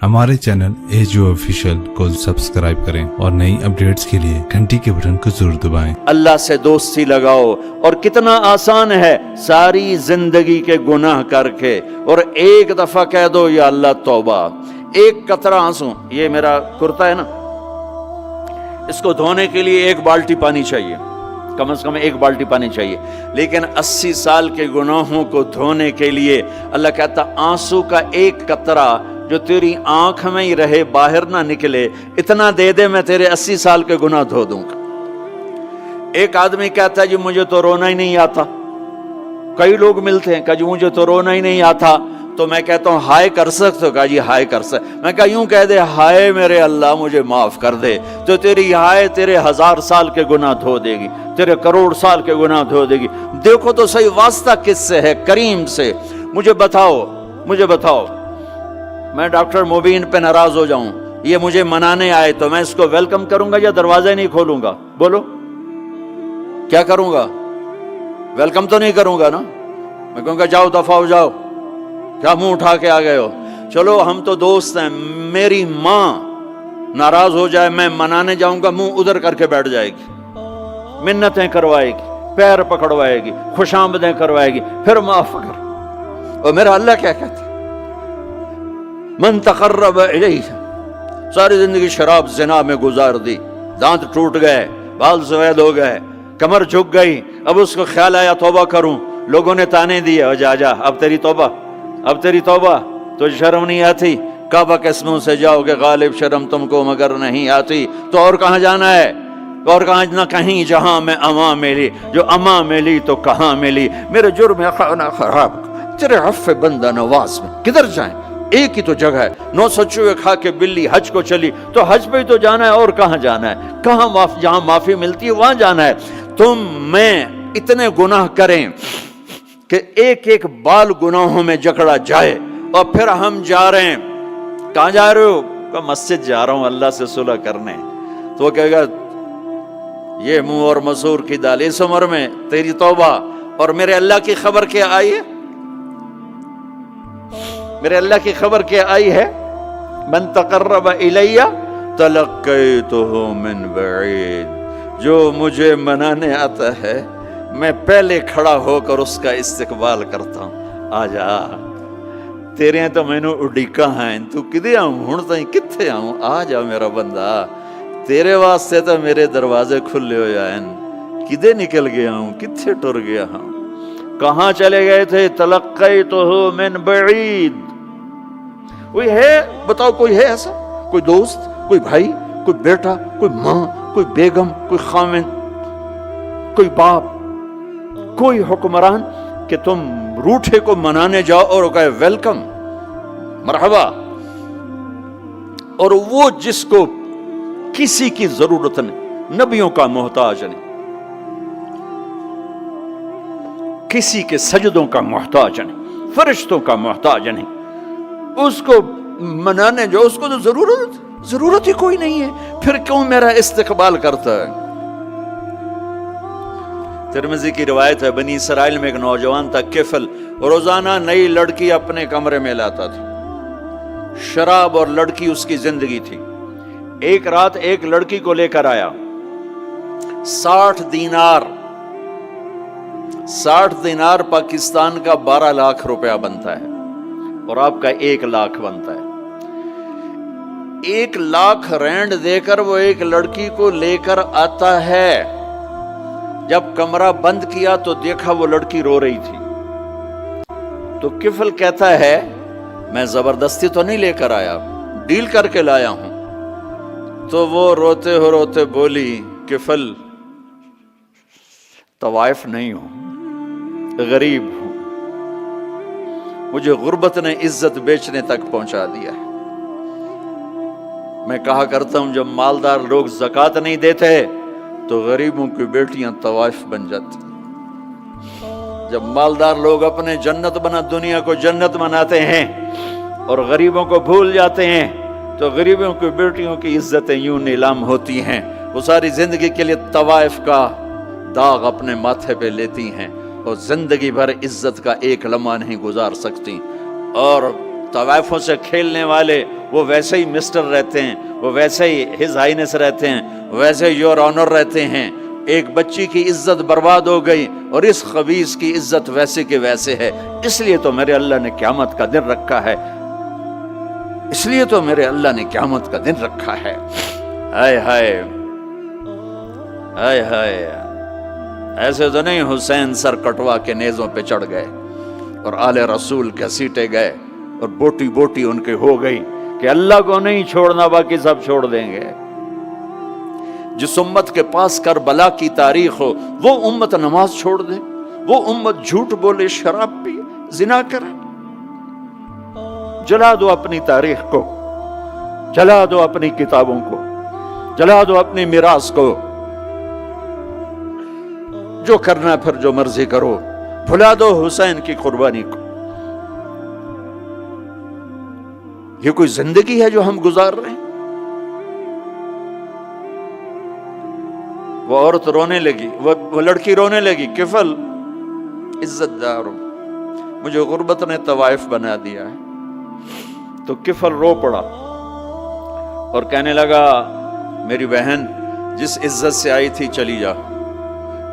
हमारे channel edu official को subscribe करें और नई अपडेट्स के लिए घंटी के बटन को जरूर दबाएं। अल्लाह से दोस्ती लगाओ। और कितना आसान है, सारी जिंदगी के गुनाह करके और एक दफा कह दो या अल्लाह तौबा। एक कतरा आंसू, ये मेरा कुर्ता है ना, इसको धोने के लिए एक बाल्टी पानी चाहिए, कम से कम एक बाल्टी पानी चाहिए। लेकिन 80 साल के गुनाहों को धोने के लिए अल्लाह कहता आंसू का एक कतरा जो तेरी आंख में ही रहे, बाहर ना निकले, इतना दे दे, मैं तेरे 80 साल के गुनाह धो दूंगा। एक आदमी कहता है जी मुझे तो रोना ही नहीं आता। कई लोग मिलते हैं, कहा जी मुझे तो रोना ही नहीं आता। तो मैं कहता हूँ हाय कर सकते हो? कहा जी हाय कर सकते। मैं कहा यूं कह दे, हाय मेरे अल्लाह मुझे माफ कर दे, तो तेरी हाय तेरे 1000 साल के गुनाह धो देगी, तेरे करोड़ साल के गुनाह धो देगी। देखो तो सही, वास्ता किससे है? करीम से। मुझे बताओ मैं डॉक्टर मुबीन पे नाराज हो जाऊं, ये मुझे मनाने आए, तो मैं इसको वेलकम करूंगा या दरवाजा नहीं खोलूंगा? बोलो क्या करूंगा? वेलकम तो नहीं करूंगा ना। मैं कहूंगा जाओ दफा हो जाओ, क्या मुंह उठा के आ गए हो? चलो हम तो दोस्त हैं। मेरी माँ नाराज हो जाए, मैं मनाने जाऊंगा, मुंह उधर करके बैठ जाएगी, मिन्नतें करवाएगी, पैर पकड़वाएगी, खुशामदें करवाएगी, फिर माफ कर। और मेरा अल्लाह क्या कहता है? मन तकर्रब इलैहि, सारी जिंदगी शराब ज़िना में गुजार दी, दांत टूट गए, बाल सफेद हो गए, कमर झुक गई, अब उसको ख्याल आया तौबा करूं, लोगों ने ताने दिए, जा जा अब तेरी तौबा, अब तेरी तौबा, तो शर्म नहीं आती? काबा के मुंह से जाओगे गालिब, शर्म तुमको मगर नहीं आती। तो और कहाँ जाना है? और कहाँ ना कहीं जहां में अमा मिली, जो अमा मिली तो कहाँ मिली। मेरे जुर्म खाना खराब, तेरे अफ़्फ़े बंदा नवाज में किधर जाएं? एक ही तो जगह है, 9 सचुए खा के बिल्ली हज को चली, तो हज पे ही तो जाना है, और कहाँ जाना है? कहाँ जहां माफी मिलती है वहां जाना है। तुम मैं इतने गुनाह करें कि एक एक बाल गुनाहों में जकड़ा जाए, और फिर हम जा रहे हैं। कहाँ जा रहे हो? कहा मस्जिद जा रहा हूं अल्लाह से सुलह करने। तो वो कहेगा ये मुंह और मसूर की दाल, इस उम्र में तेरी तौबा। और मेरे अल्लाह की खबर क्या आई है? मेरे अल्लाह की खबर क्या आई है? मन तकर्रब इलैया तलक्कैतुहु मिन बईद, जो मुझे मनाने आता है मैं पहले खड़ा होकर उसका इस्तकबाल करता हूं। आजा तेरे तो मैनू उड़ीका हैं, तू किदे आऊं हुण ताईं, कित्थे आऊं? आ जा मेरा बंदा, तेरे वास्ते तो मेरे दरवाजे खुले होए हन, किदे निकल गया हूं, कित्थे टुर गया हूं, कहां चले गए थे? तलक्कैतुहु मिन बईद। कोई है? बताओ कोई है ऐसा? कोई दोस्त, कोई भाई, कोई बेटा, कोई माँ, कोई बेगम, कोई खामिन, कोई बाप, कोई हुक्मरान कि तुम रूठे को मनाने जाओ और कहे वेलकम, मरहबा। और वो जिसको किसी की जरूरत नहीं, नबियों का मोहताज नहीं, किसी के सजदों का मोहताज नहीं, फरिश्तों का मोहताज नहीं, उसको मनाने जो, उसको तो जरूरत ही कोई नहीं है, फिर क्यों मेरा इस्तकबाल करता है? तिरमिज़ी की रिवायत है, बनी इसराइल में एक नौजवान था किफल, रोजाना नई लड़की अपने कमरे में लाता था। शराब और लड़की उसकी जिंदगी थी। एक रात एक लड़की को लेकर आया, 60 दिनार पाकिस्तान का 12 लाख रुपया बनता है, और आपका 1 लाख बनता है। 1 लाख रैंड देकर वो एक लड़की को लेकर आता है। जब कमरा बंद किया तो देखा वो लड़की रो रही थी। तो किफल कहता है मैं जबरदस्ती तो नहीं लेकर आया, डील करके लाया हूं। तो वो रोते बोली किफल तवाइफ नहीं हूं, गरीब हूं, मुझे गुर्बत ने इज्जत बेचने तक पहुंचा दिया है। मैं कहा करता हूं जब मालदार लोग ज़कात नहीं देते तो गरीबों की बेटियां तवाइफ बन जाती। जब मालदार लोग अपने जन्नत बना दुनिया को जन्नत बनाते हैं और गरीबों को भूल जाते हैं, तो गरीबों की बेटियों की इज्जतें यूं नीलाम होती हैं। वो सारी जिंदगी के लिए तवाइफ का दाग अपने माथे पे लेती हैं और जिंदगी भर इज्जत का एक लम्हा नहीं गुजार सकती। और तवाइफों से खेलने वाले वो वैसे ही मिस्टर रहते हैं, वो वैसे ही हिज हाइनेस रहते हैं, वैसे योर ऑनर रहते हैं। एक बच्ची की इज्जत बर्बाद हो गई और इस खबीस की इज्जत वैसे के वैसे है। इसलिए तो मेरे अल्लाह ने क़यामत का दिन रखा है, इसलिए तो मेरे अल्लाह ने क़यामत का दिन रखा है। हाय हाय हाय हाय, ऐसे तो नहीं हुसैन सर कटवा के नेज़ों पे चढ़ गए और आले रसूल घसीटे गए और बोटी बोटी उनके हो गई कि अल्लाह को नहीं छोड़ना, बाकी सब छोड़ देंगे। जिस उम्मत के पास करबला की तारीख हो वो उम्मत नमाज छोड़ दे, वो उम्मत झूठ बोले, शराब पिए, जिना करे। जला दो अपनी तारीख को, जला दो अपनी किताबों को, जला दो अपनी मिरास को। जो करना फिर जो मर्जी करो, भुला दो हुसैन की कुर्बानी को। ये कोई जिंदगी है जो हम गुजार रहे हैं? वो औरत रोने लगी, वो लड़की रोने लगी, किफल इज्जतदार हो, मुझे गुर्बत ने तवाइफ बना दिया है। तो किफल रो पड़ा और कहने लगा, मेरी बहन जिस इज्जत से आई थी चली जा,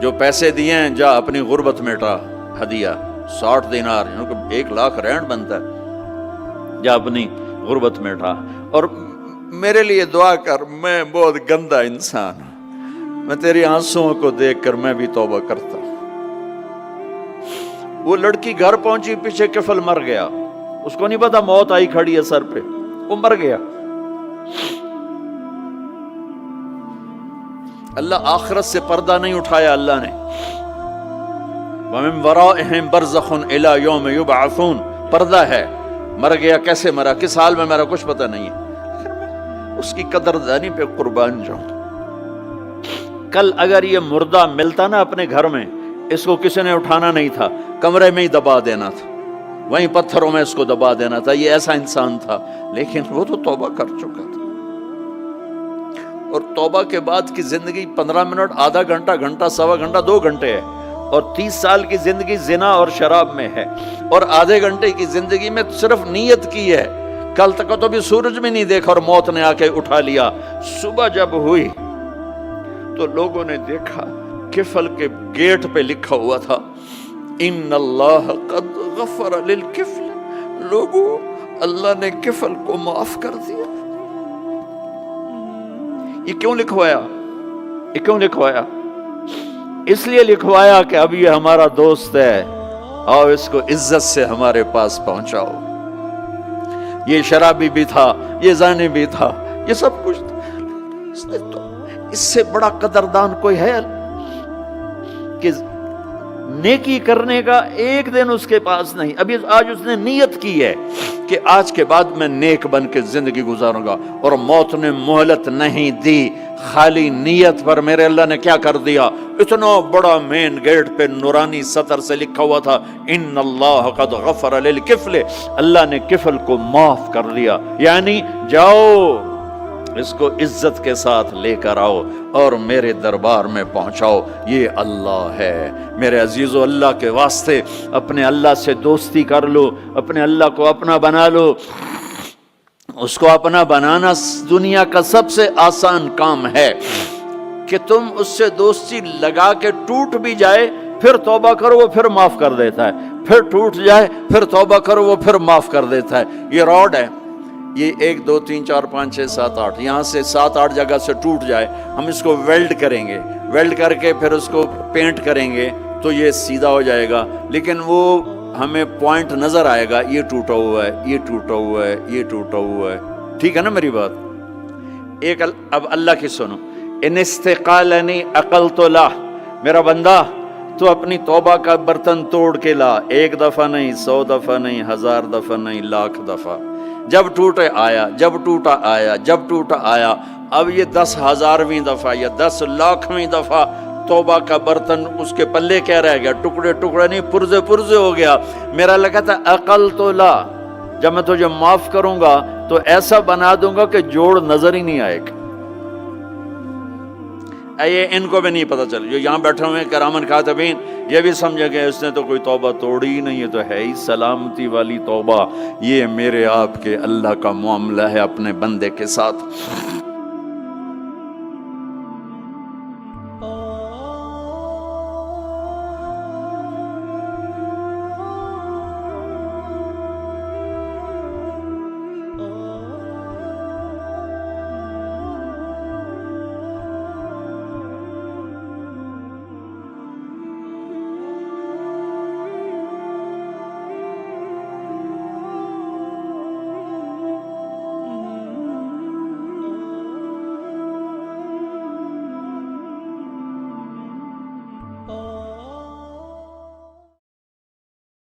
जो पैसे दिए हैं जा अपनी गुर्बत मिटा, हदिया 60 दिनार, 1 लाख रैंड बनता है, जा अपनी गुर्बत मिटा और मेरे लिए दुआ कर, मैं बहुत गंदा इंसान हूं, मैं तेरी आंसुओं को देखकर मैं भी तौबा करता हूं। वो लड़की घर पहुंची, पीछे किफल मर गया, उसको नहीं पता मौत आई खड़ी है सर पे, वो मर गया। अल्लाह आखिरत से पर्दा नहीं उठाया अल्लाह ने। वमिन वराइहिम बरज़खुन इला यौम युबअसून, पर्दा है, मर गया, कैसे मरा, किस हाल में मरा, कुछ पता नहीं है। उसकी कदरदानी पे कुर्बान जाऊं। कल अगर ये मुर्दा मिलता ना अपने घर में, इसको किसी ने उठाना नहीं था, कमरे में ही दबा देना था, वहीं पत्थरों में इसको दबा देना था। ये ऐसा इंसान था, लेकिन वो तो तौबा कर चुका था। और तौबा के बाद की जिंदगी 15 मिनट, आधा घंटा, घंटा, सवा घंटा, 2 घंटे है। और 30 साल की जिंदगी जिना और शराब में है, और आधे घंटे की जिंदगी में सिर्फ नीयत की है। कल तक तो भी सूरज में नहीं देखा और मौत ने आके उठा लिया। सुबह जब हुई तो लोगों ने देखा किफल के गेट पे लिखा हुआ था, इन्नल्लाह कद गफर लिल किफल। लोगों, अल्लाह ने किफल को माफ कर दिया। ये क्यों लिखवाया? ये क्यों लिखवाया? इसलिए लिखवाया कि अब ये हमारा दोस्त है, आओ इसको इज्जत से हमारे पास पहुंचाओ। ये शराबी भी था, ये जाने भी था, ये सब कुछ था। तो इससे बड़ा कदरदान कोई है कि नेकी करने का एक दिन उसके पास नहीं। अभी आज उसने नियत की है कि आज के बाद मैं नेक बन के जिंदगी गुजारूंगा, और मौत ने मोहलत नहीं दी। खाली नियत पर मेरे अल्लाह ने क्या कर दिया, इतना बड़ा मेन गेट पे नूरानी सतर से लिखा हुआ था, इन्नल्लाह कद गफर लिल किफल। अल्लाह ने किफल को माफ कर दिया, यानी जाओ इसको इज्जत के साथ लेकर आओ और मेरे दरबार में पहुंचाओ। ये अल्लाह है। मेरे अजीजों, अल्लाह के वास्ते अपने अल्लाह से दोस्ती कर लो, अपने अल्लाह को अपना बना लो। उसको अपना बनाना दुनिया का सबसे आसान काम है कि तुम उससे दोस्ती लगा के टूट भी जाए, फिर तौबा करो, वो फिर माफ कर देता है। फिर टूट जाए, फिर तौबा करो, वो फिर माफ कर देता है। ये रॉड है, ये 1 2 3 4 5 6 7 8, यहाँ से 7 8 जगह से टूट जाए, हम इसको वेल्ड करेंगे, वेल्ड करके फिर उसको पेंट करेंगे तो ये सीधा हो जाएगा। लेकिन वो हमें पॉइंट नजर आएगा, ये टूटा हुआ है, ये टूटा हुआ है, ये टूटा हुआ है। ठीक है ना मेरी बात? एक अब अल्लाह की सुनो, इनिस्तिकालनी अकल तो ला, मेरा बंदा तो अपनी तौबा का बर्तन तोड़ के ला। 1 दफा नहीं, 100 दफा नहीं, 1000 दफा नहीं, लाख दफा। जब टूटे आया, जब टूटा आया, जब टूटा आया। अब ये 10,000वीं दफा या 10 लाखवीं दफा तौबा का बर्तन उसके पल्ले क्या रह गया? टुकड़े टुकड़े नहीं, पुर्जे पुर्जे हो गया। मेरा लगा था अकल तो ला, जब मैं तुझे माफ करूंगा तो ऐसा बना दूंगा कि जोड़ नजर ही नहीं आएगा। یہ ان کو بھی نہیں پتہ چل، جو یہاں بیٹھے ہوئے ہیں کرامن کاتبین، یہ بھی سمجھے کہ اس نے تو کوئی توبہ توڑی ہی نہیں، یہ تو ہے ہی سلامتی والی توبہ۔ یہ میرے آپ کے اللہ کا معاملہ ہے اپنے بندے کے ساتھ۔